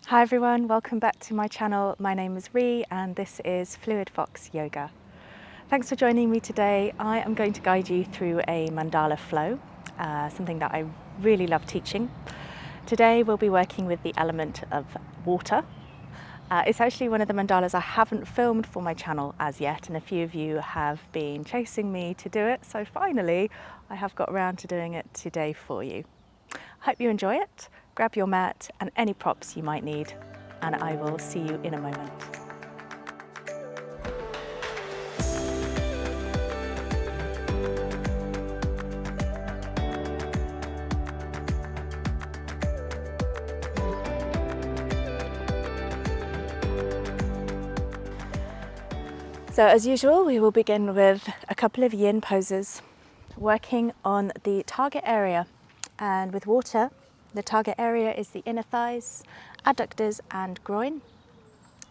Hi everyone, welcome back to my channel. My name is Ree and this is Fluid Fox Yoga. Thanks for joining me today. I am going to guide you through a mandala flow, something that I really love teaching. Today we'll be working with the element of water. It's actually one of the mandalas I haven't filmed for my channel as yet, and a few of you have been chasing me to do it, so finally I have got around to doing it today for you. I hope you enjoy it. Grab your mat and any props you might need, and I will see you in a moment. So as usual, we will begin with a couple of yin poses, working on the target area. And with water, the target area is the inner thighs, adductors and groin.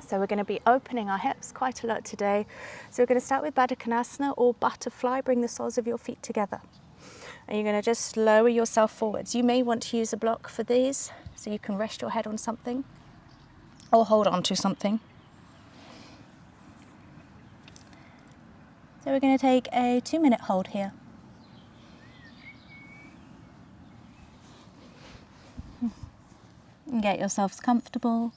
So we're going to be opening our hips quite a lot today. So we're going to start with Baddha Konasana or butterfly. Bring the soles of your feet together. And you're going to just lower yourself forwards. You may want to use a block for these, so you can rest your head on something or hold on to something. So we're going to take a 2-minute hold here. And get yourselves comfortable.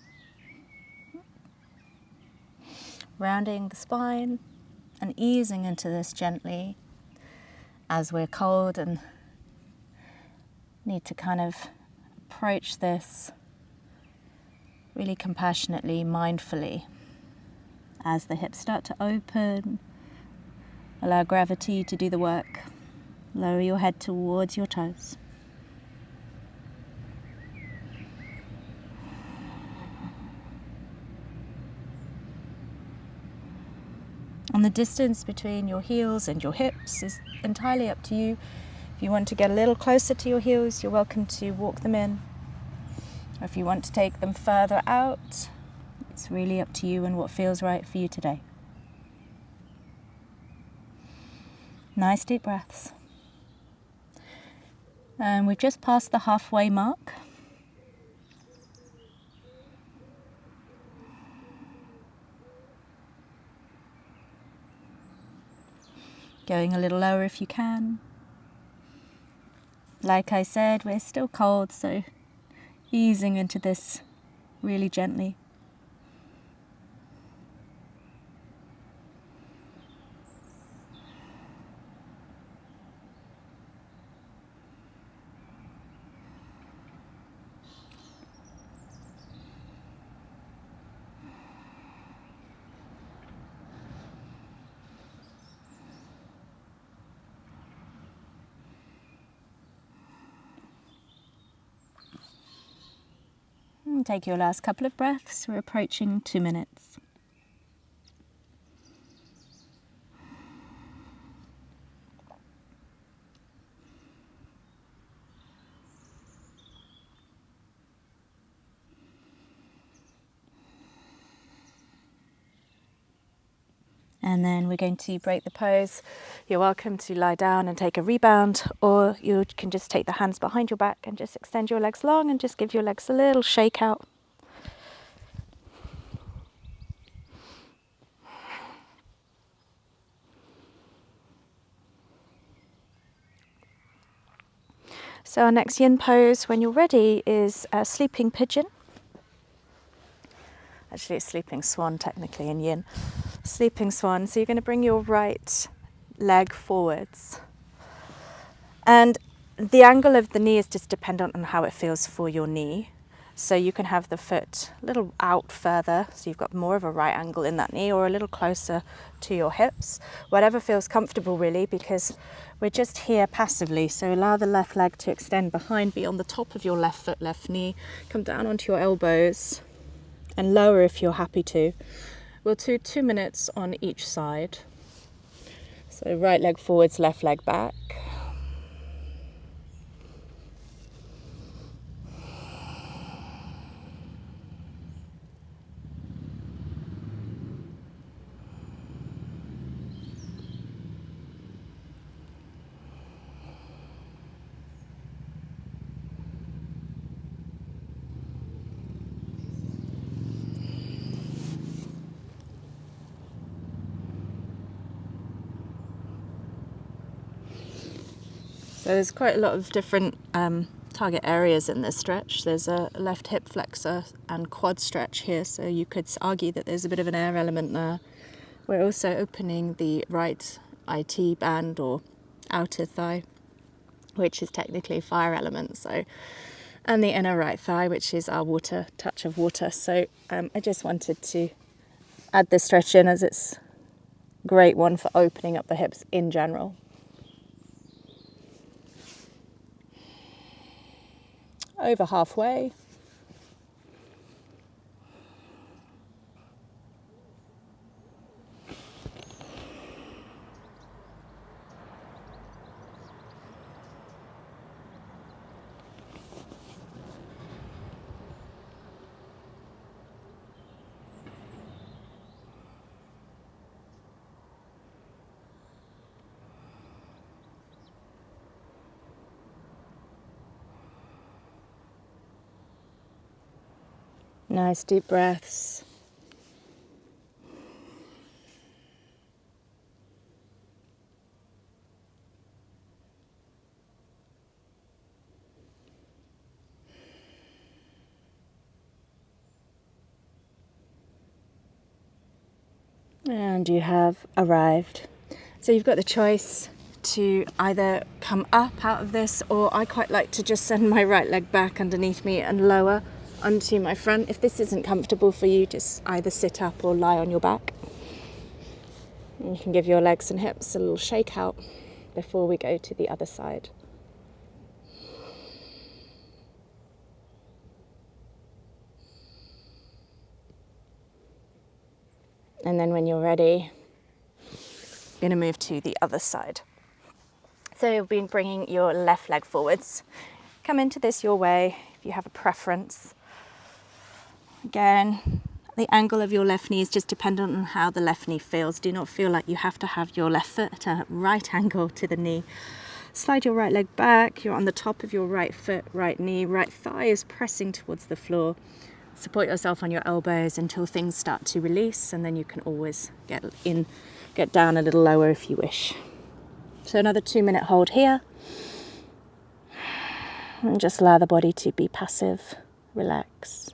Rounding the spine and easing into this gently as we're cold and need to kind of approach this really compassionately, mindfully. As the hips start to open, allow gravity to do the work. Lower your head towards your toes. And the distance between your heels and your hips is entirely up to you. If you want to get a little closer to your heels, you're welcome to walk them in. Or if you want to take them further out, it's really up to you and what feels right for you today. Nice deep breaths. And we've just passed the halfway mark. Going a little lower if you can. Like I said, we're still cold, so easing into this really gently. And take your last couple of breaths. We're approaching 2 minutes. And then we're going to break the pose. You're welcome to lie down and take a rebound, or you can just take the hands behind your back and just extend your legs long and just give your legs a little shake out. So our next yin pose, when you're ready, is a sleeping pigeon. Actually, it's sleeping swan technically in yin. Sleeping swan. So you're going to bring your right leg forwards. And the angle of the knee is just dependent on how it feels for your knee. So you can have the foot a little out further, so you've got more of a right angle in that knee, or a little closer to your hips. Whatever feels comfortable really, because we're just here passively. So allow the left leg to extend behind, be on the top of your left foot, left knee. Come down onto your elbows and lower if you're happy to. We'll do 2 minutes on each side. So right leg forwards, left leg back. So there's quite a lot of different target areas in this stretch. There's a left hip flexor and quad stretch here, so you could argue that there's a bit of an air element there. We're also opening the right IT band or outer thigh, which is technically fire element, so, and the inner right thigh, which is our water, touch of water. So I just wanted to add this stretch in, as it's a great one for opening up the hips in general. Over halfway. Nice deep breaths. And you have arrived. So you've got the choice to either come up out of this, or I quite like to just send my right leg back underneath me and lower onto my front. If this isn't comfortable for you, just either sit up or lie on your back. And you can give your legs and hips a little shake out before we go to the other side. And then when you're ready, you're going to move to the other side. So you'll be bringing your left leg forwards. Come into this your way if you have a preference. Again, the angle of your left knee is just dependent on how the left knee feels. Do not feel like you have to have your left foot at a right angle to the knee. Slide your right leg back. You're on the top of your right foot, right knee. Right thigh is pressing towards the floor. Support yourself on your elbows until things start to release, and then you can always get down a little lower if you wish. So another 2-minute hold here. And just allow the body to be passive, relax.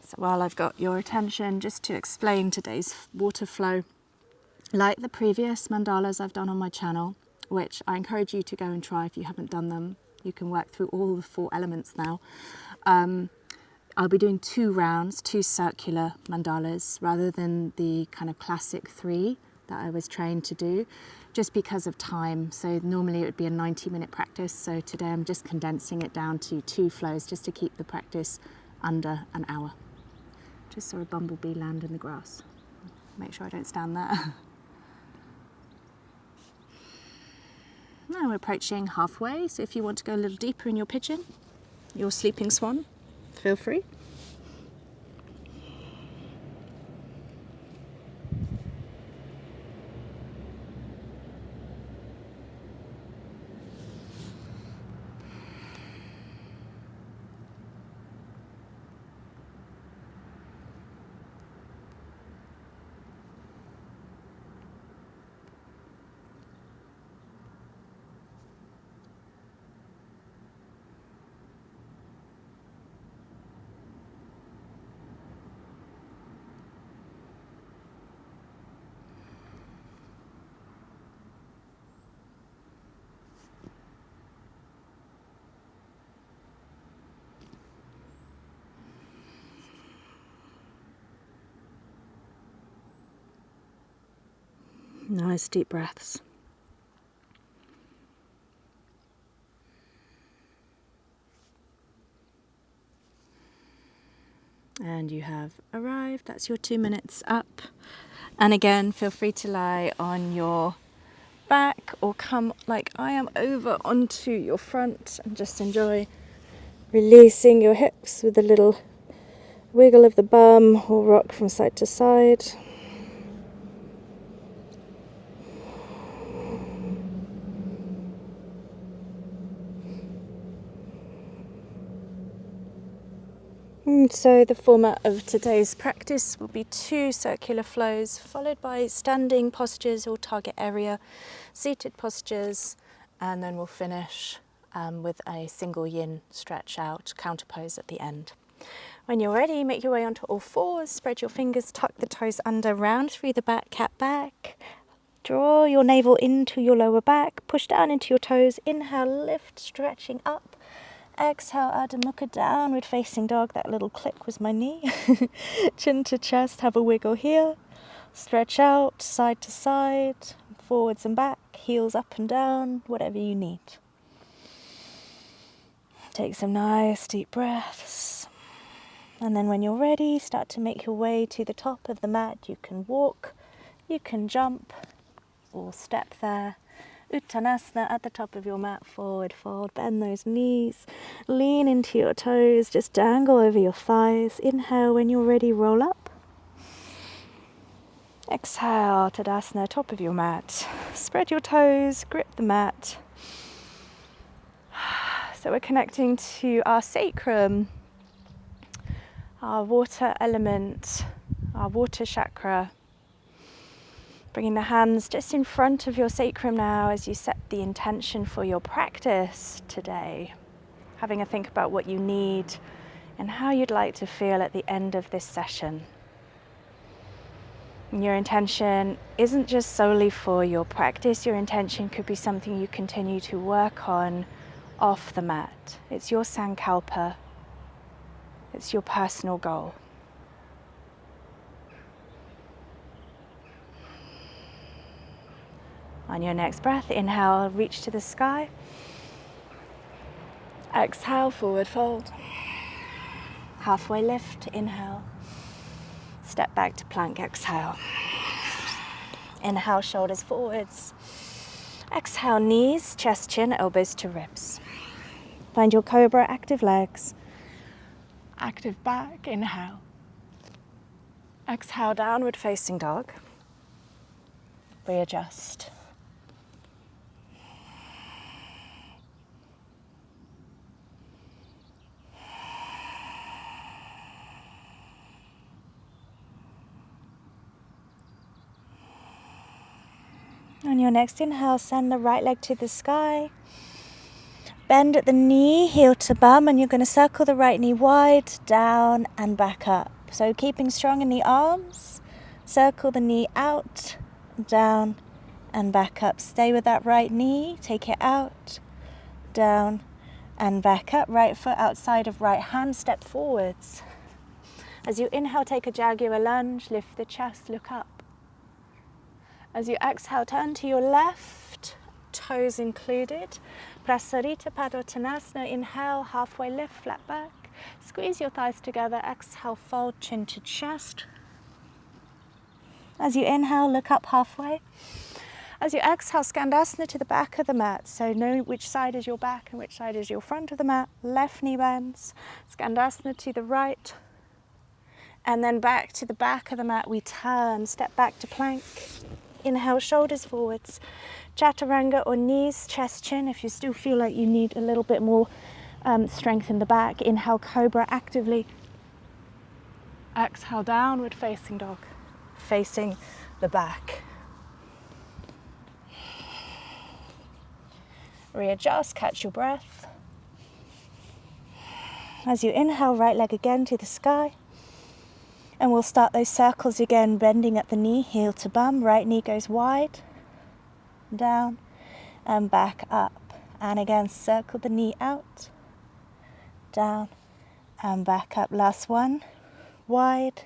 So while I've got your attention, just to explain today's water flow, like the previous mandalas I've done on my channel, which I encourage you to go and try if you haven't done them. You can work through all the 4 elements now. I'll be doing 2 rounds, 2 circular mandalas, rather than the kind of classic 3 that I was trained to do, just because of time. So normally it would be a 90-minute practice. So today I'm just condensing it down to 2 flows, just to keep the practice under an hour. Just saw a bumblebee land in the grass. Make sure I don't stand there. Now we're approaching halfway, so if you want to go a little deeper in your pigeon, your sleeping swan, feel free. Nice deep breaths. And you have arrived. That's your 2 minutes up. And again, feel free to lie on your back or come like I am over onto your front and just enjoy releasing your hips with a little wiggle of the bum or rock from side to side. So the format of today's practice will be 2 circular flows followed by standing postures or target area, seated postures, and then we'll finish with a single yin stretch out counter pose at the end. When you're ready, make your way onto all fours, spread your fingers, tuck the toes under, round through the back, cat back. Draw your navel into your lower back, push down into your toes, inhale, lift, stretching up. Exhale, Adho Mukha, downward facing dog. That little click was my knee. Chin to chest, have a wiggle here. Stretch out, side to side, forwards and back, heels up and down, whatever you need. Take some nice deep breaths. And then when you're ready, start to make your way to the top of the mat. You can walk, you can jump, or step there. Uttanasana at the top of your mat, forward fold, bend those knees, lean into your toes, just dangle over your thighs. Inhale, when you're ready, roll up. Exhale, Tadasana, top of your mat. Spread your toes, grip the mat. So we're connecting to our sacrum, our water element, our water chakra. Bringing the hands just in front of your sacrum now as you set the intention for your practice today. Having a think about what you need and how you'd like to feel at the end of this session. And your intention isn't just solely for your practice. Your intention could be something you continue to work on off the mat. It's your sankalpa. It's your personal goal. On your next breath, inhale, reach to the sky. Exhale, forward fold. Halfway lift, inhale. Step back to plank, exhale. Inhale, shoulders forwards. Exhale, knees, chest, chin, elbows to ribs. Find your cobra, active legs. Active back, inhale. Exhale, downward facing dog. Readjust. On your next inhale, send the right leg to the sky. Bend at the knee, heel to bum, and you're going to circle the right knee wide, down and back up. So keeping strong in the arms, circle the knee out, down and back up. Stay with that right knee, take it out, down and back up. Right foot outside of right hand, step forwards. As you inhale, take a jaguar lunge, lift the chest, look up. As you exhale, turn to your left, toes included. Prasarita Padottanasana, inhale, halfway lift, flat back. Squeeze your thighs together, exhale, fold, chin to chest. As you inhale, look up halfway. As you exhale, Skandasana to the back of the mat. So know which side is your back and which side is your front of the mat. Left knee bends. Skandasana to the right. And then back to the back of the mat, we turn, step back to plank. Inhale, shoulders forwards, chaturanga or knees, chest, chin. If you still feel like you need a little bit more strength in the back, inhale, cobra actively. Exhale, downward facing dog, facing the back. Readjust, catch your breath. As you inhale, right leg again to the sky. And we'll start those circles again, bending at the knee, heel to bum. Right knee goes wide, down and back up. And again, circle the knee out, down and back up. Last one, wide,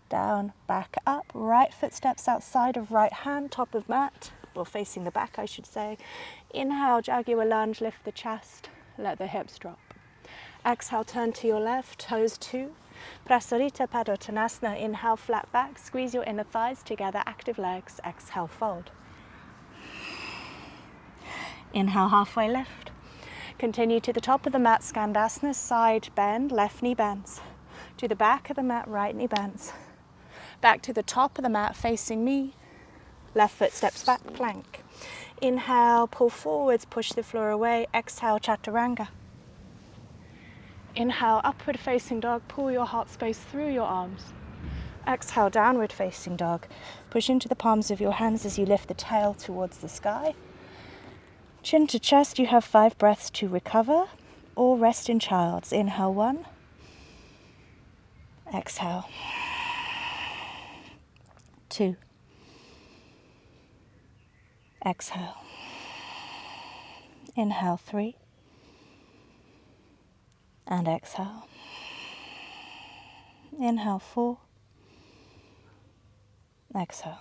down, back up. Right foot steps outside of right hand, top of mat, or facing the back, I should say. Inhale, jaguar lunge, lift the chest, let the hips drop. Exhale, turn to your left, toes to. Prasarita Padottanasana, inhale, flat back, squeeze your inner thighs together, active legs, exhale, fold. Inhale, halfway lift. Continue to the top of the mat, Skandasana, side bend, left knee bends. To the back of the mat, right knee bends. Back to the top of the mat, facing me. Left foot steps back, plank. Inhale, pull forwards, push the floor away. Exhale, chaturanga. Inhale, upward facing dog, pull your heart space through your arms. Exhale, downward facing dog. Push into the palms of your hands as you lift the tail towards the sky. Chin to chest, you have 5 breaths to recover or rest in child's. Inhale 1. Exhale. 2. Exhale. Inhale 3. And exhale. Inhale 4. Exhale.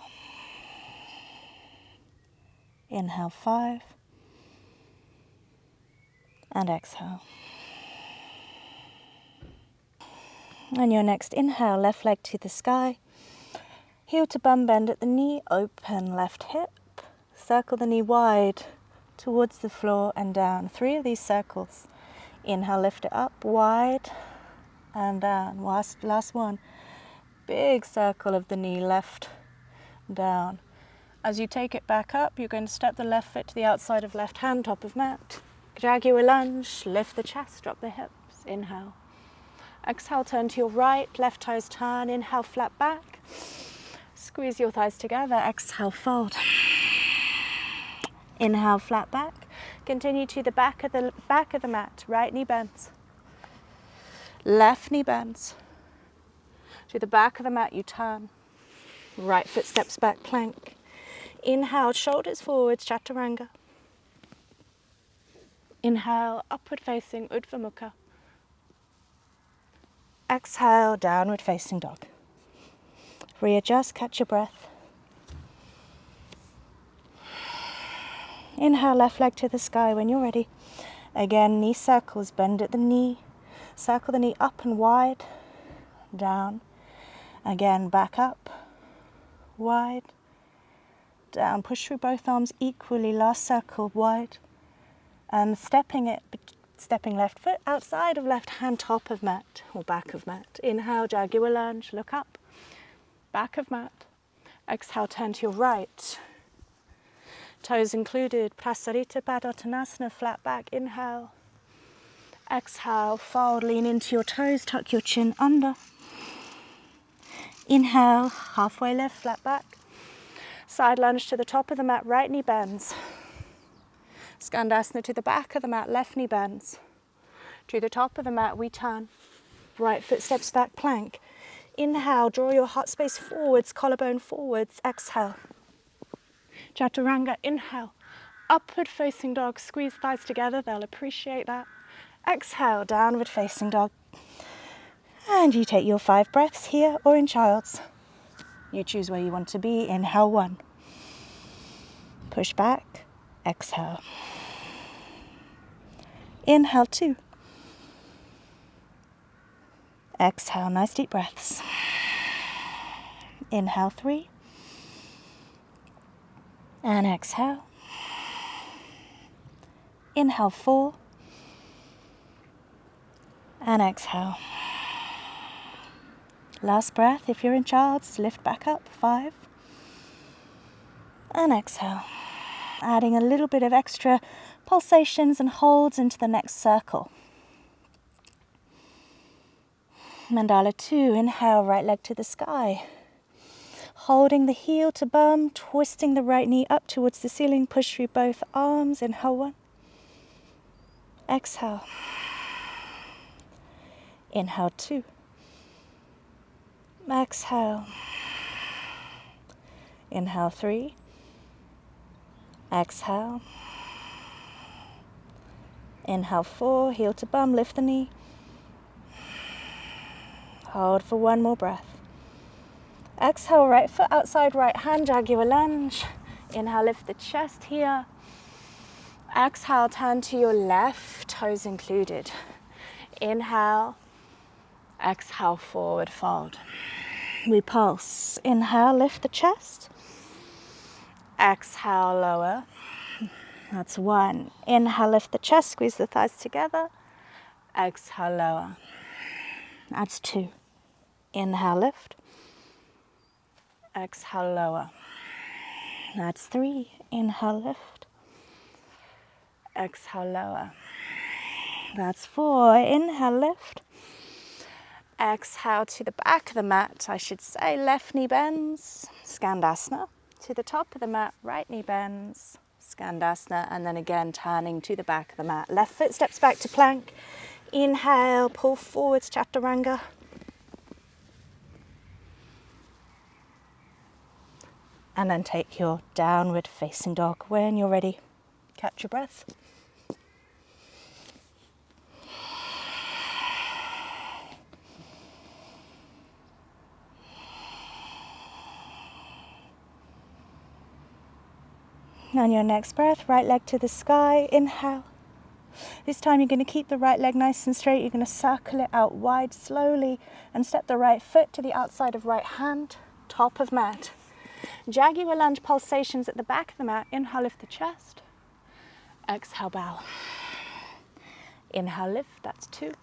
Inhale 5. And exhale. On your next inhale, left leg to the sky. Heel to bum, bend at the knee, open left hip. Circle the knee wide towards the floor and down. 3 of these circles. Inhale, lift it up, wide and down. Last one. Big circle of the knee, left, down. As you take it back up, you're going to step the left foot to the outside of left hand, top of mat. Jaguar lunge, lift the chest, drop the hips. Inhale. Exhale, turn to your right, left toes turn. Inhale, flat back. Squeeze your thighs together. Exhale, fold. Inhale, flat back. Continue to the back of the mat. Right knee bends. Left knee bends. To the back of the mat, you turn. Right foot steps back, plank. Inhale, shoulders forwards, chaturanga. Inhale, upward facing, Urdhva Mukha. Exhale, downward facing dog. Readjust, catch your breath. Inhale, left leg to the sky when you're ready. Again, knee circles, bend at the knee. Circle the knee up and wide, down. Again, back up, wide, down. Push through both arms equally. Last circle, wide. And stepping left foot outside of left hand, top of mat or back of mat. Inhale, Jaguar lunge, look up, back of mat. Exhale, turn to your right. Toes included, Prasarita Padottanasana, flat back. Inhale. Exhale, fold, lean into your toes, tuck your chin under. Inhale, halfway lift, flat back. Side lunge to the top of the mat, right knee bends. Skandasana to the back of the mat, left knee bends. To the top of the mat, we turn. Right foot steps back, plank. Inhale, draw your heart space forwards, collarbone forwards. Exhale. Chaturanga, inhale. Upward facing dog, squeeze thighs together, they'll appreciate that. Exhale, downward facing dog. And you take your 5 breaths here or in child's. You choose where you want to be. Inhale 1. Push back, exhale. Inhale 2. Exhale, nice deep breaths. Inhale 3. And exhale. Inhale 4. And exhale. Last breath, if you're in child's, lift back up, 5. And exhale. Adding a little bit of extra pulsations and holds into the next circle. Mandala 2, inhale, right leg to the sky. Holding the heel to bum, twisting the right knee up towards the ceiling, push through both arms. Inhale 1. Exhale. Inhale 2. Exhale. Inhale 3. Exhale. Inhale 4, heel to bum, lift the knee. Hold for 1 more breath. Exhale, right foot outside right hand, Jaguar lunge. Inhale, lift the chest here. Exhale, turn to your left, toes included. Inhale. Exhale, forward fold. We pulse. Inhale, lift the chest. Exhale, lower. That's 1. Inhale, lift the chest, squeeze the thighs together. Exhale, lower. That's 2. Inhale, lift. Exhale, lower. That's 3. Inhale, lift. Exhale, lower. That's 4. Inhale, lift. Exhale to the back of the mat, I should say. Left knee bends, Skandasana. To the top of the mat, right knee bends, Skandasana. And then again, turning to the back of the mat. Left foot steps back to plank. Inhale, pull forwards, Chaturanga. And then take your downward facing dog. When you're ready, catch your breath. On your next breath, right leg to the sky, inhale. This time you're going to keep the right leg nice and straight. You're going to circle it out wide slowly and step the right foot to the outside of right hand, top of mat. Jaguar lunge pulsations at the back of the mat. Inhale, lift the chest. Exhale, bow. Inhale, lift, that's 2.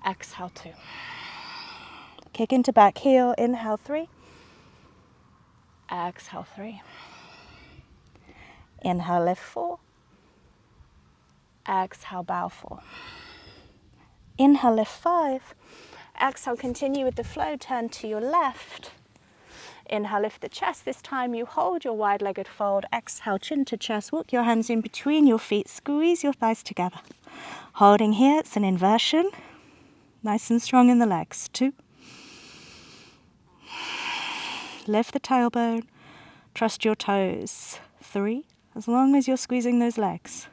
Exhale, 2. Kick into back heel, inhale, 3. Exhale, 3. Inhale, lift, 4. Exhale, bow, 4. Inhale, lift, 5. Exhale, continue with the flow, turn to your left. Inhale, lift the chest. This time you hold your wide-legged fold. Exhale, chin to chest. Walk your hands in between your feet. Squeeze your thighs together. Holding here, it's an inversion. Nice and strong in the legs. 2. Lift the tailbone. Trust your toes. 3. As long as you're squeezing those legs.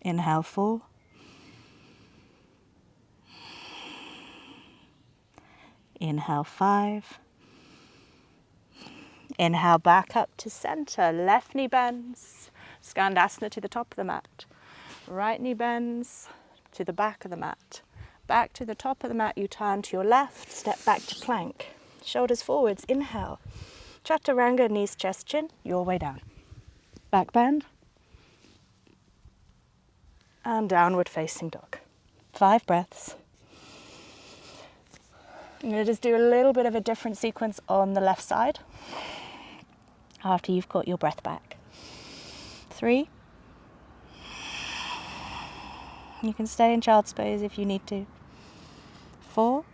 Inhale, 4. Inhale, 5. Inhale, back up to center. Left knee bends. Skandasana to the top of the mat. Right knee bends to the back of the mat. Back to the top of the mat, you turn to your left. Step back to plank. Shoulders forwards. Inhale. Chaturanga, knees, chest, chin. Your way down. Back bend. And downward facing dog. 5 breaths. I'm going to just do a little bit of a different sequence on the left side after you've got your breath back. 3. You can stay in child's pose if you need to. 4.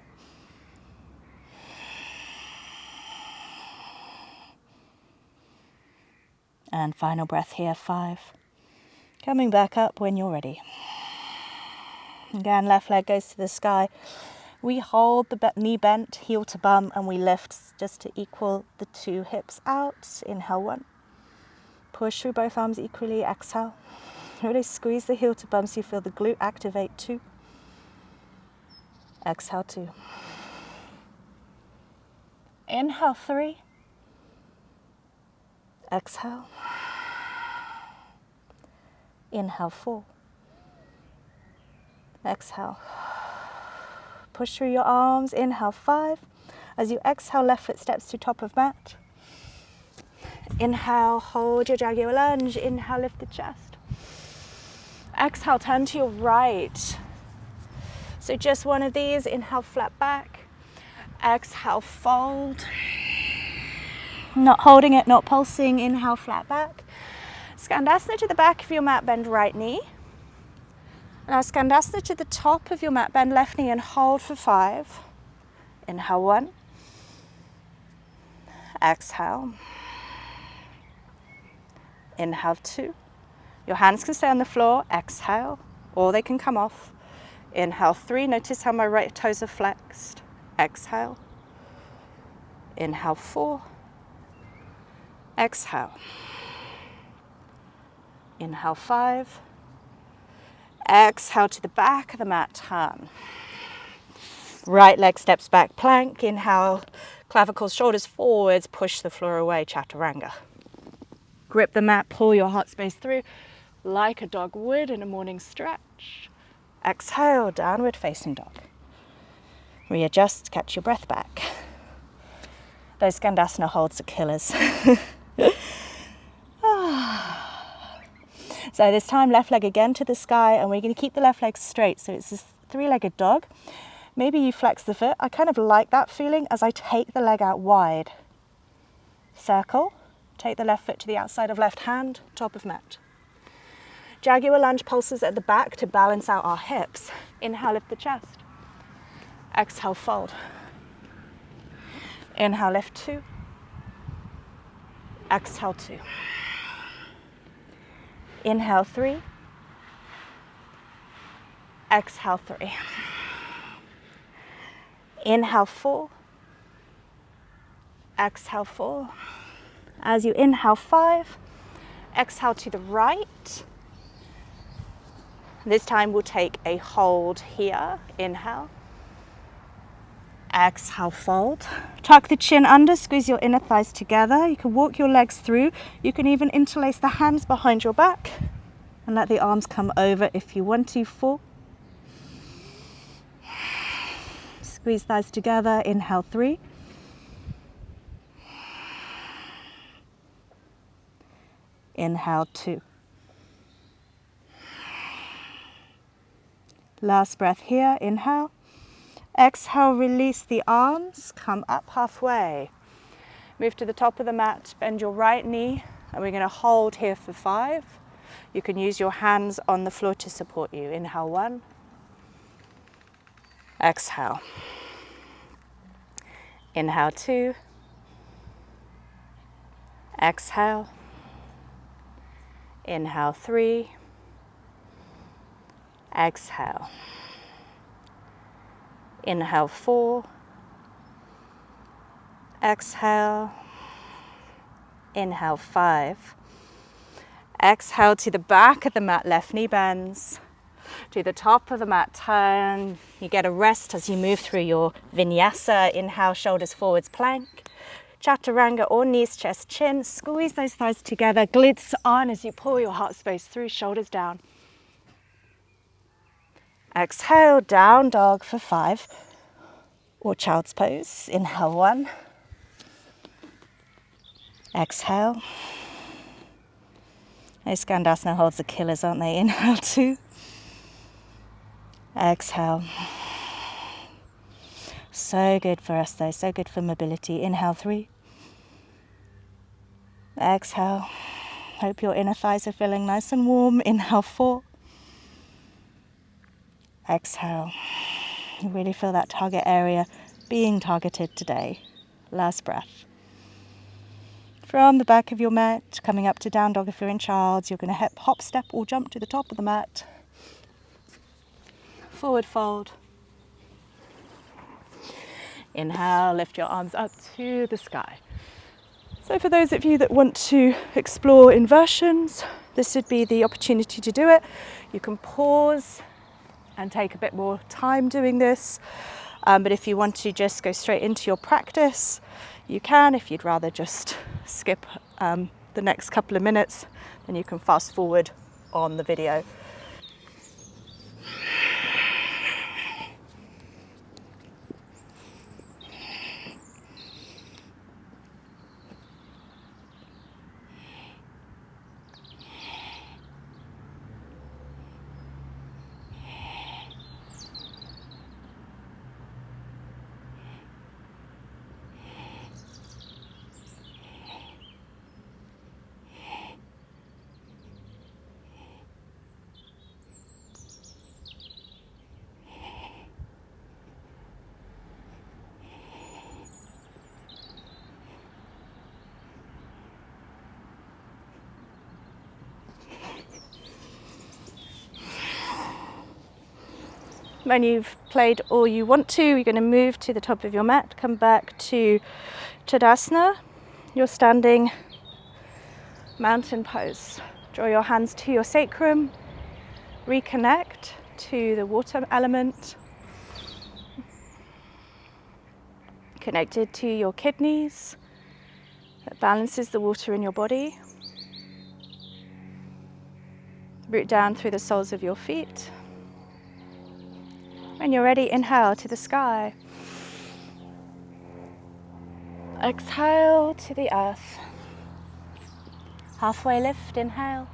And final breath here, 5. Coming back up when you're ready. Again, left leg goes to the sky. We hold the knee bent, heel to bum, and we lift just to equal the 2 hips out. Inhale, 1. Push through both arms equally. Exhale. Really squeeze the heel to bum so you feel the glute activate. 2. Exhale, 2. Inhale, 3. Exhale. Inhale, 4. Exhale. Push through your arms. Inhale, 5. As you exhale, left foot steps to top of mat. Inhale, hold your jaguar lunge. Inhale, lift the chest. Exhale, turn to your right. So just one of these. Inhale, flat back. Exhale, fold. Not holding it, not pulsing. Inhale, flat back. Skandasana to the back of your mat, bend right knee. Now Skandasana to the top of your mat, bend left knee and hold for 5. Inhale, 1. Exhale. Inhale, 2. Your hands can stay on the floor. Exhale, or they can come off. Inhale, 3. Notice how my right toes are flexed. Exhale. Inhale, 4. Exhale. Inhale, 5. Exhale to the back of the mat, turn. Right leg steps back, plank. Inhale, clavicles, shoulders forwards, push the floor away, Chaturanga. Grip the mat, pull your heart space through like a dog would in a morning stretch. Exhale, downward facing dog. Readjust, catch your breath back. Those Skandasana holds are killers. So this time, left leg again to the sky, and we're going to keep the left leg straight. So it's this 3-legged dog. Maybe you flex the foot. I kind of like that feeling as I take the leg out wide. Circle. Take the left foot to the outside of left hand, top of mat. Jaguar lunge pulses at the back to balance out our hips. Inhale, lift the chest. Exhale, fold. Inhale, lift 2. Exhale, 2. Inhale, 3. Exhale, 3. Inhale, 4. Exhale, 4. As you inhale, 5. Exhale to the right. This time we'll take a hold here. Inhale. Exhale, fold. Tuck the chin under, squeeze your inner thighs together. You can walk your legs through. You can even interlace the hands behind your back and let the arms come over if you want to. 4. Squeeze thighs together. Inhale, 3. Inhale, 2. Last breath here. Inhale. Exhale, release the arms, come up halfway. Move to the top of the mat, bend your right knee, and we're going to hold here for 5. You can use your hands on the floor to support you. Inhale, 1. Exhale. Inhale, 2. Exhale. Inhale, 3. Exhale. Inhale, 4. Exhale. Inhale, 5. Exhale to the back of the mat, left knee bends. To the top of the mat, turn. You get a rest as you move through your vinyasa. Inhale, shoulders forwards, plank. Chaturanga or knees, chest, chin. Squeeze those thighs together, glutes on as you pull your heart space through, shoulders down. Exhale, down dog for 5, or child's pose. Inhale, 1. Exhale. Those Skandasana holds the killers, aren't they? Inhale, 2. Exhale. So good for us though, so good for mobility. Inhale, 3. Exhale. Hope your inner thighs are feeling nice and warm. Inhale, 4. Exhale. You really feel that target area being targeted today. Last breath. From the back of your mat, coming up to down dog if you're in child's, you're going to hop, step or jump to the top of the mat. Forward fold. Inhale, lift your arms up to the sky. So for those of you that want to explore inversions, this would be the opportunity to do it. You can pause and take a bit more time doing this. But if you want to just go straight into your practice, you can. If you'd rather just skip the next couple of minutes, then you can fast forward on the video. When you've played all you want to, you're going to move to the top of your mat, come back to Tadasana, your standing mountain pose. Draw your hands to your sacrum, reconnect to the water element, connected to your kidneys, that balances the water in your body. Root down through the soles of your feet. When you're ready, inhale to the sky. Exhale to the earth. Halfway lift, inhale.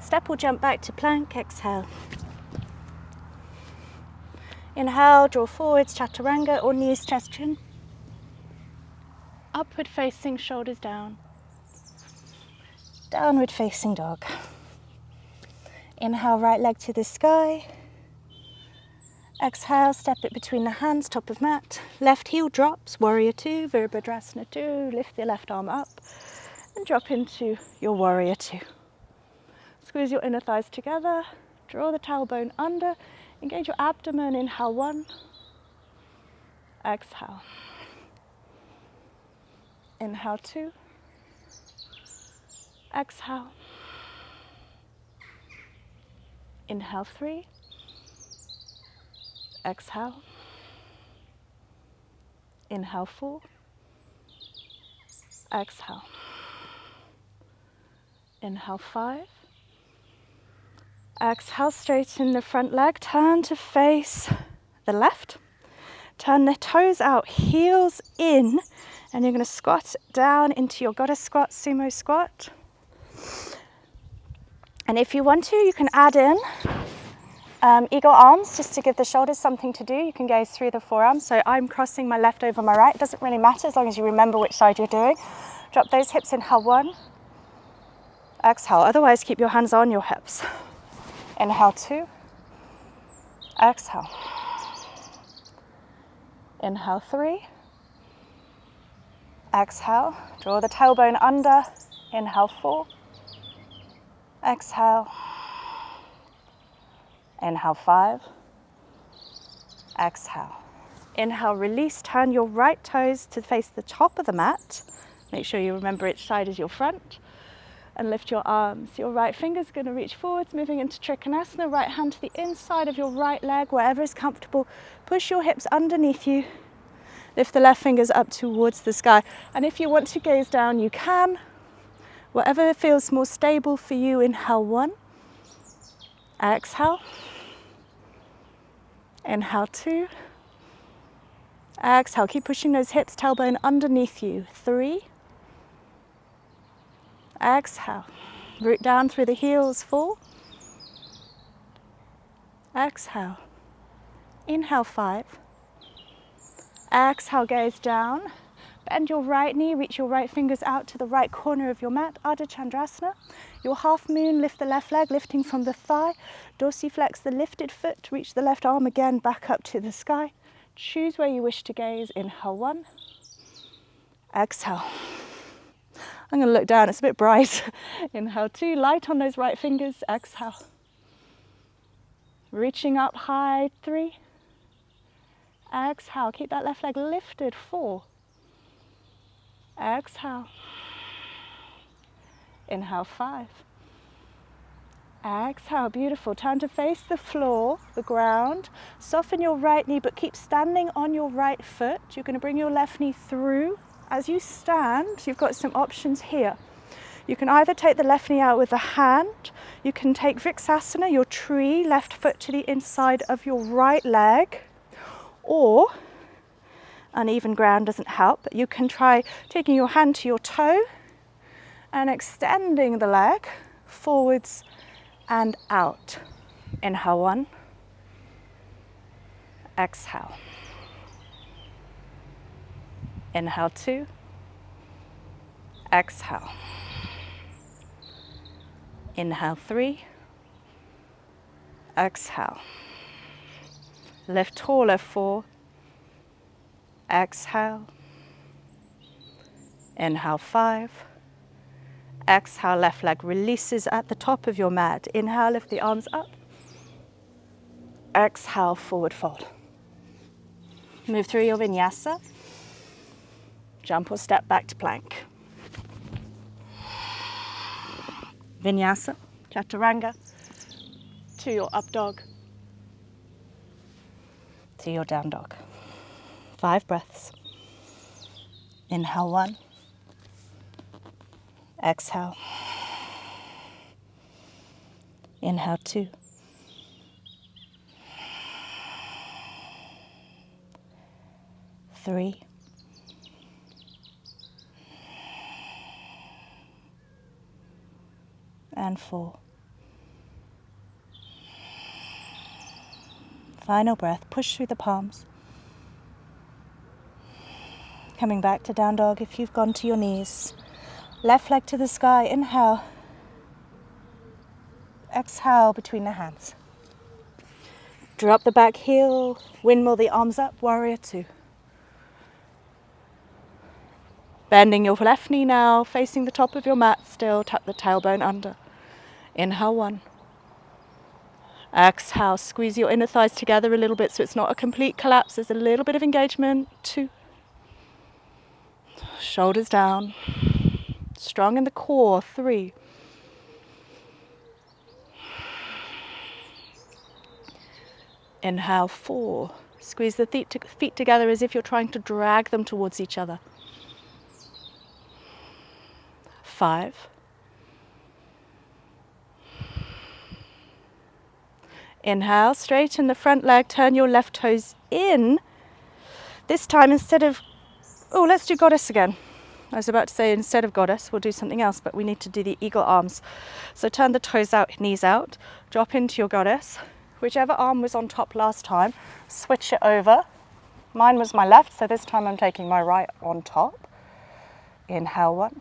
Step or jump back to plank, exhale. Inhale, draw forwards, chaturanga or knees, chest, chin. Upward facing, shoulders down. Downward facing dog. Inhale, right leg to the sky. Exhale, step it between the hands, top of mat. Left heel drops, warrior two, Virabhadrasana 2. Lift the left arm up and drop into your warrior two. Squeeze your inner thighs together, draw the tailbone under, engage your abdomen. Inhale 1, exhale. Inhale 2, exhale. Inhale 3, exhale. Inhale 4, exhale. Inhale 5, exhale, straighten the front leg, turn to face the left. Turn the toes out, heels in, and you're going to squat down into your goddess squat, sumo squat. And if you want to, you can add in eagle arms just to give the shoulders something to do. You can gaze through the forearms. So I'm crossing my left over my right. It doesn't really matter as long as you remember which side you're doing. Drop those hips, inhale 1, exhale. Otherwise, keep your hands on your hips. Inhale 2, exhale. Inhale 3, exhale. Draw the tailbone under. Inhale 4, exhale. Inhale 5, exhale. Inhale, release, turn your right toes to face the top of the mat. Make sure you remember which side is your front. And lift your arms. Your right finger's going to reach forwards, moving into Trikonasana. Right hand to the inside of your right leg, wherever is comfortable. Push your hips underneath you. Lift the left fingers up towards the sky. And if you want to gaze down, you can. Whatever feels more stable for you. Inhale 1, exhale. Inhale 2, exhale. Keep pushing those hips, tailbone underneath you. 3, exhale. Root down through the heels. 4, exhale. Inhale 5, exhale, gaze down. Bend your right knee, reach your right fingers out to the right corner of your mat, Ardha Chandrasana. Your half moon, lift the left leg, lifting from the thigh. Dorsiflex the lifted foot, reach the left arm again, back up to the sky. Choose where you wish to gaze. Inhale 1, exhale. I'm going to look down, it's a bit bright. Inhale 2, light on those right fingers, exhale. Reaching up high, 3, exhale. Keep that left leg lifted, 4, exhale. Inhale 5, exhale. Beautiful. Turn to face the floor, the ground. Soften your right knee, but keep standing on your right foot. You're going to bring your left knee through. As you stand, you've got some options here. You can either take the left knee out with the hand. You can take Vrksasana, your tree, left foot to the inside of your right leg. Or, uneven ground doesn't help, but you can try taking your hand to your toe and extending the leg forwards and out. Inhale 1, exhale. Inhale 2, exhale. Inhale 3, exhale. Lift taller, 4, exhale. Inhale 5, exhale. Left leg releases at the top of your mat. Inhale, lift the arms up. Exhale, forward fold. Move through your vinyasa. Jump or step back to plank. Vinyasa, chaturanga, to your up dog, to your down dog. 5 breaths. Inhale 1, exhale. Inhale 2, three, and 4. Final breath, push through the palms. Coming back to down dog if you've gone to your knees. Left leg to the sky, inhale. Exhale between the hands. Drop the back heel, windmill the arms up, warrior two. Bending your left knee now, facing the top of your mat still, tuck the tailbone under. Inhale one. Exhale, squeeze your inner thighs together a little bit so it's not a complete collapse, there's a little bit of engagement. Two. Shoulders down. Strong in the core. Three. Inhale, four. Squeeze the feet together as if you're trying to drag them towards each other. 5. Inhale, straighten the front leg, turn your left toes in. This time instead of, let's do goddess again. I was about to say instead of goddess, we'll do something else, but we need to do the eagle arms. So turn the toes out, knees out, drop into your goddess. Whichever arm was on top last time, switch it over. Mine was my left, so this time I'm taking my right on top. Inhale one.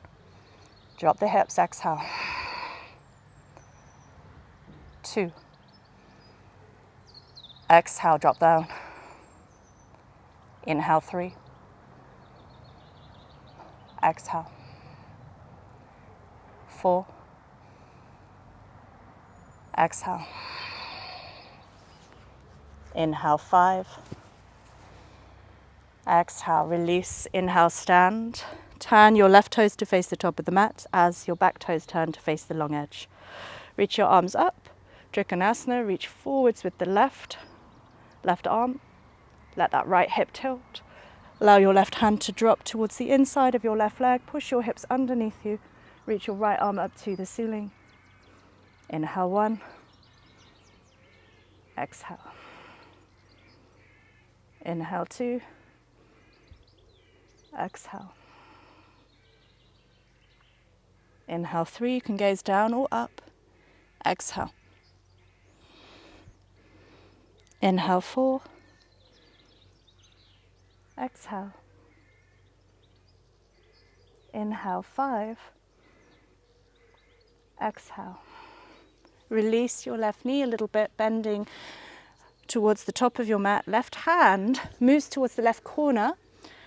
Drop the hips, exhale. 2. Exhale, drop down. Inhale, 3. Exhale. 4. Exhale. Inhale, 5. Exhale, release. Inhale, stand. Turn your left toes to face the top of the mat as your back toes turn to face the long edge. Reach your arms up. Trikonasana, reach forwards with the left arm. Let that right hip tilt. Allow your left hand to drop towards the inside of your left leg. Push your hips underneath you. Reach your right arm up to the ceiling. Inhale 1. Exhale. Inhale 2. Exhale. Inhale 3, you can gaze down or up. Exhale. Inhale 4. Exhale. Inhale 5. Exhale. Release your left knee a little bit, bending towards the top of your mat. Left hand moves towards the left corner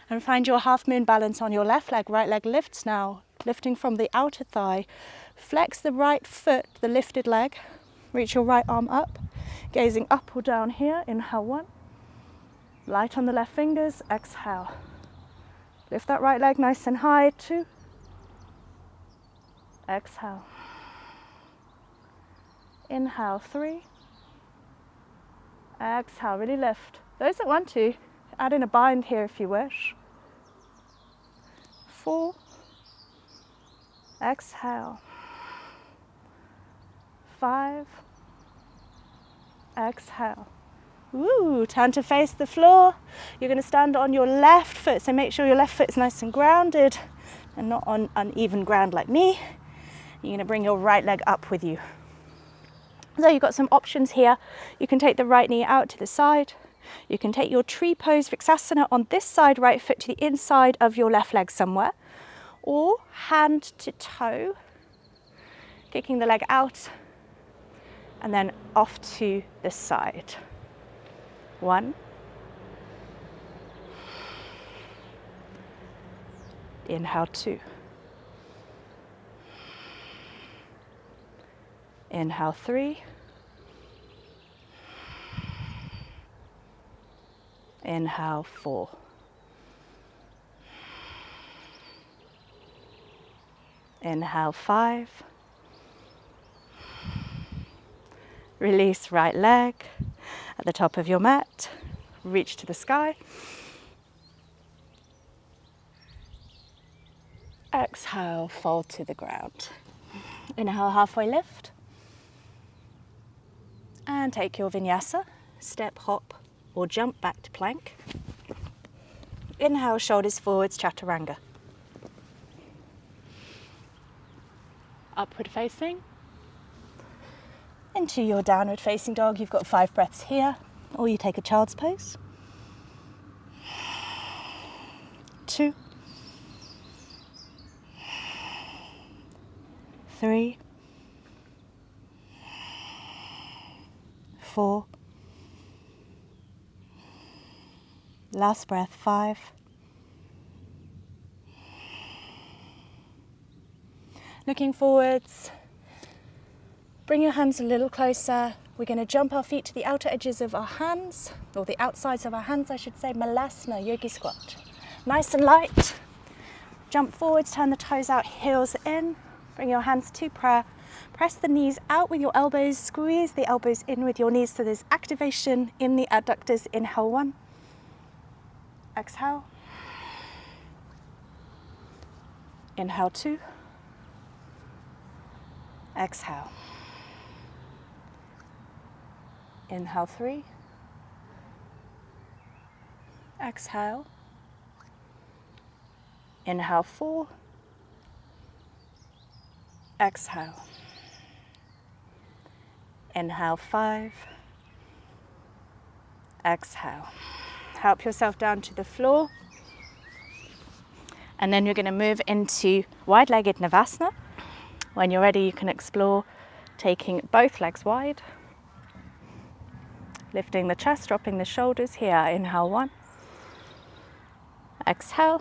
and find your half moon balance on your left leg. Right leg lifts now, lifting from the outer thigh. Flex the right foot, the lifted leg. Reach your right arm up, gazing up or down here. Inhale 1. Light on the left fingers. Exhale. Lift that right leg nice and high. 2. Exhale. Inhale 3. Exhale, really lift. Those that want to, add in a bind here if you wish. 4. Exhale. 5. Exhale. Woo, turn to face the floor. You're going to stand on your left foot, so make sure your left foot is nice and grounded and not on uneven ground like me. You're going to bring your right leg up with you. So you've got some options here. You can take the right knee out to the side. You can take your tree pose Vrksasana on this side, right foot to the inside of your left leg somewhere, or hand to toe, kicking the leg out and then off to the side. 1. Inhale 2. Inhale 3. Inhale 4. Inhale 5. Release right leg at the top of your mat. Reach to the sky. Exhale, fold to the ground. Inhale, halfway lift. And take your vinyasa, step, hop, or jump back to plank. Inhale, shoulders forwards, chaturanga. Upward facing. Into your downward facing dog. You've got 5 breaths here, or you take a child's pose. 2. 3. 4. Last breath, 5. Looking forwards. Bring your hands a little closer. We're going to jump our feet to the outer edges of our hands, or the outsides of our hands, I should say, Malasana, yogi squat. Nice and light. Jump forwards, turn the toes out, heels in. Bring your hands to prayer. Press the knees out with your elbows, squeeze the elbows in with your knees so there's activation in the adductors. Inhale 1. Exhale. Inhale 2. Exhale. Inhale 3. Exhale. Inhale 4. Exhale. Inhale 5. Exhale. Help yourself down to the floor. And then you're going to move into wide-legged Navasana. When you're ready, you can explore taking both legs wide. Lifting the chest, dropping the shoulders here. Inhale 1. Exhale.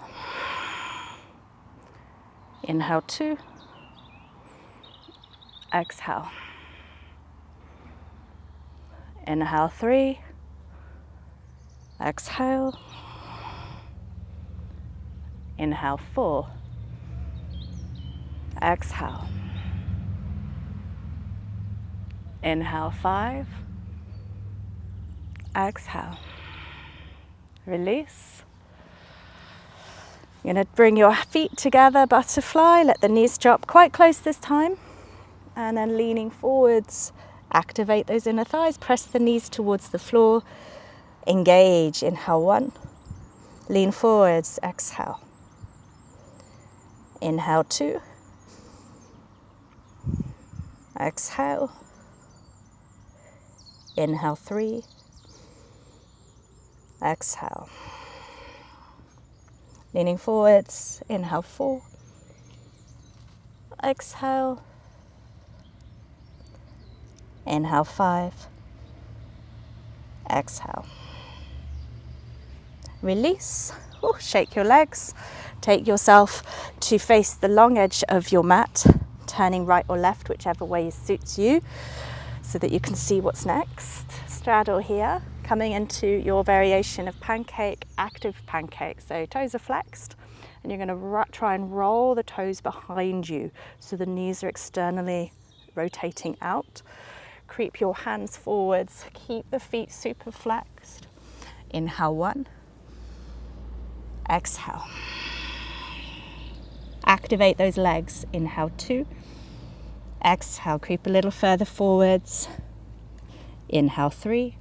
Inhale 2. Exhale. Inhale 3. Exhale. Inhale 4. Exhale. Inhale 5. Exhale. Release. You're going to bring your feet together, butterfly. Let the knees drop quite close this time. And then leaning forwards, activate those inner thighs. Press the knees towards the floor. Engage. Inhale 1. Lean forwards. Exhale. Inhale 2. Exhale. Inhale 3. Exhale. Leaning forwards. Inhale 4. Exhale. Inhale 5. Exhale. Release. Ooh, shake your legs. Take yourself to face the long edge of your mat, turning right or left, whichever way suits you, so that you can see what's next. Straddle here, coming into your variation of pancake, active pancake. So toes are flexed, and you're going to try and roll the toes behind you so the knees are externally rotating out. Creep your hands forwards, keep the feet super flexed. Inhale 1. Exhale. Activate those legs. Inhale 2. Exhale, creep a little further forwards. Inhale 3.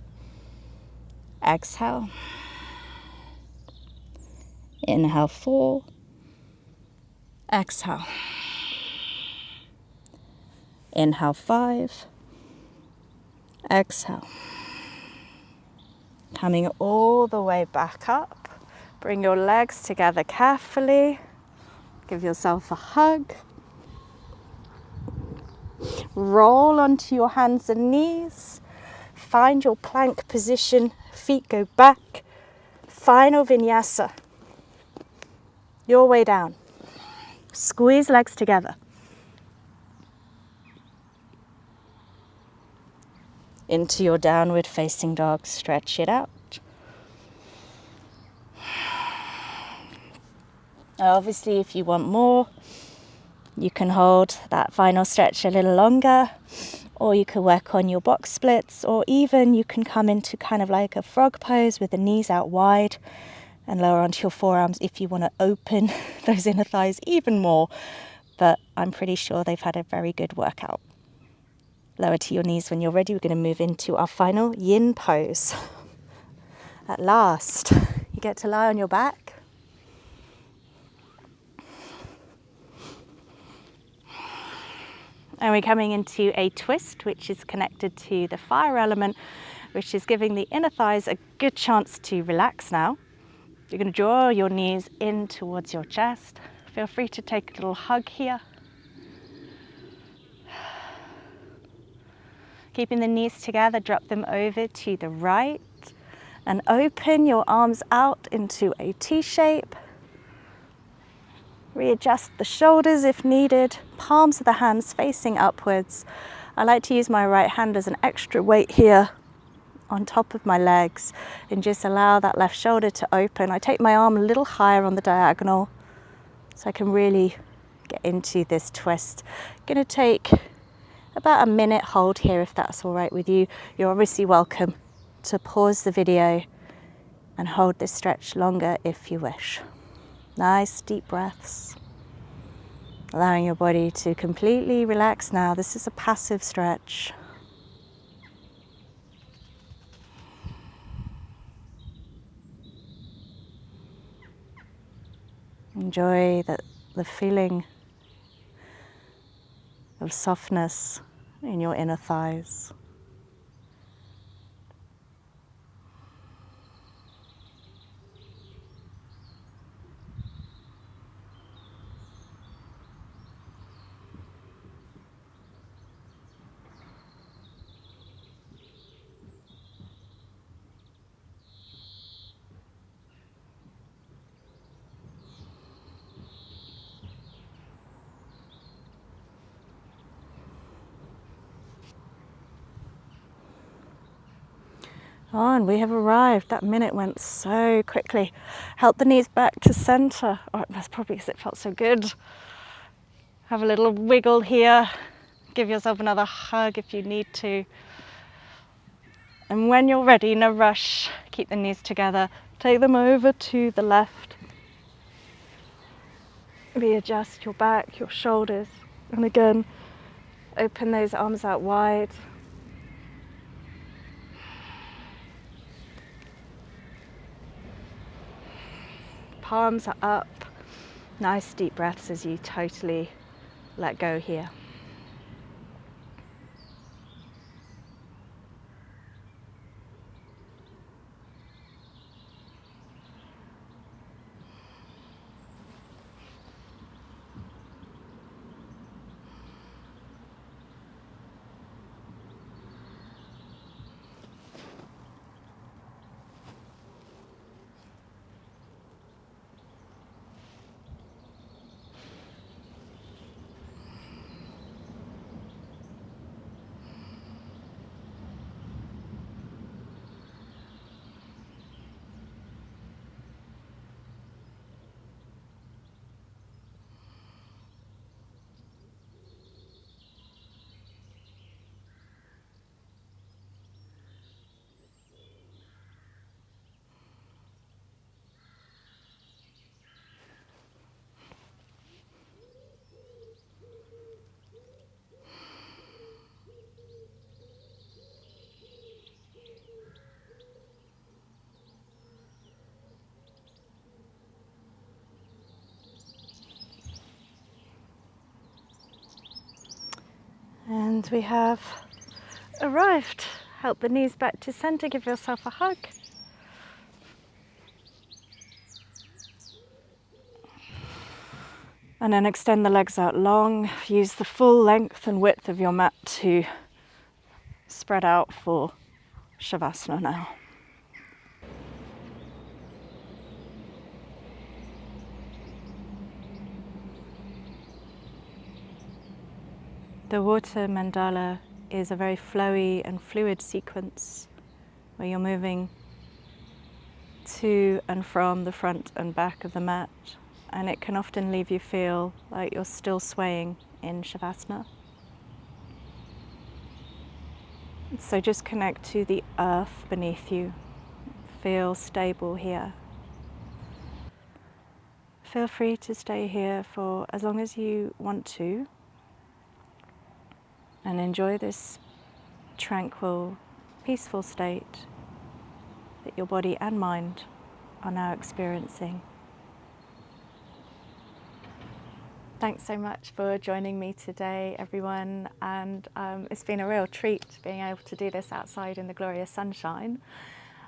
Exhale. Inhale 4. Exhale. Inhale 5. Exhale. Coming all the way back up. Bring your legs together carefully. Give yourself a hug. Roll onto your hands and knees. Find your plank position. Feet go back. Final vinyasa. Your way down. Squeeze legs together. Into your downward facing dog. Stretch it out. Obviously, if you want more, you can hold that final stretch a little longer, or you can work on your box splits, or even you can come into kind of like a frog pose with the knees out wide and lower onto your forearms if you want to open those inner thighs even more. But I'm pretty sure they've had a very good workout. Lower to your knees when you're ready. We're going to move into our final yin pose. At last, you get to lie on your back. And we're coming into a twist, which is connected to the fire element, which is giving the inner thighs a good chance to relax now. You're going to draw your knees in towards your chest. Feel free to take a little hug here. Keeping the knees together, drop them over to the right and open your arms out into a T shape. Readjust the shoulders if needed, palms of the hands facing upwards. I like to use my right hand as an extra weight here on top of my legs and just allow that left shoulder to open. I take my arm a little higher on the diagonal so I can really get into this twist. Going to take about a minute hold here if that's all right with you. You're obviously welcome to pause the video and hold this stretch longer if you wish. Nice deep breaths. Allowing your body to completely relax now. This is a passive stretch. Enjoy the feeling of softness in your inner thighs. Oh, and we have arrived. That minute went so quickly. Help the knees back to center. Oh, that's probably because it felt so good. Have a little wiggle here. Give yourself another hug if you need to. And when you're ready, no rush, keep the knees together. Take them over to the left. Readjust your back, your shoulders. And again, open those arms out wide. Palms are up. Nice deep breaths as you totally let go here. And we have arrived. Help the knees back to center, give yourself a hug. And then extend the legs out long. Use the full length and width of your mat to spread out for Shavasana now. The Water Mandala is a very flowy and fluid sequence where you're moving to and from the front and back of the mat, and it can often leave you feel like you're still swaying in Shavasana. So just connect to the earth beneath you. Feel stable here. Feel free to stay here for as long as you want to. And enjoy this tranquil, peaceful state that your body and mind are now experiencing. Thanks so much for joining me today, everyone. And it's been a real treat being able to do this outside in the glorious sunshine.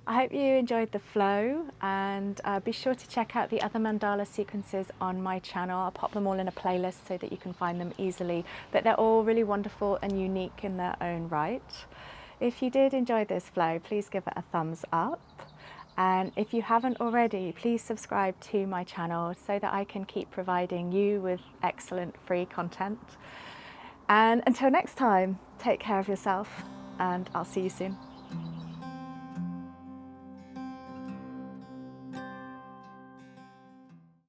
I hope you enjoyed the flow, and be sure to check out the other mandala sequences on my channel. I'll pop them all in a playlist so that you can find them easily, but they're all really wonderful and unique in their own right. If you did enjoy this flow, please give it a thumbs up. And if you haven't already, please subscribe to my channel so that I can keep providing you with excellent free content. And until next time, take care of yourself, and I'll see you soon.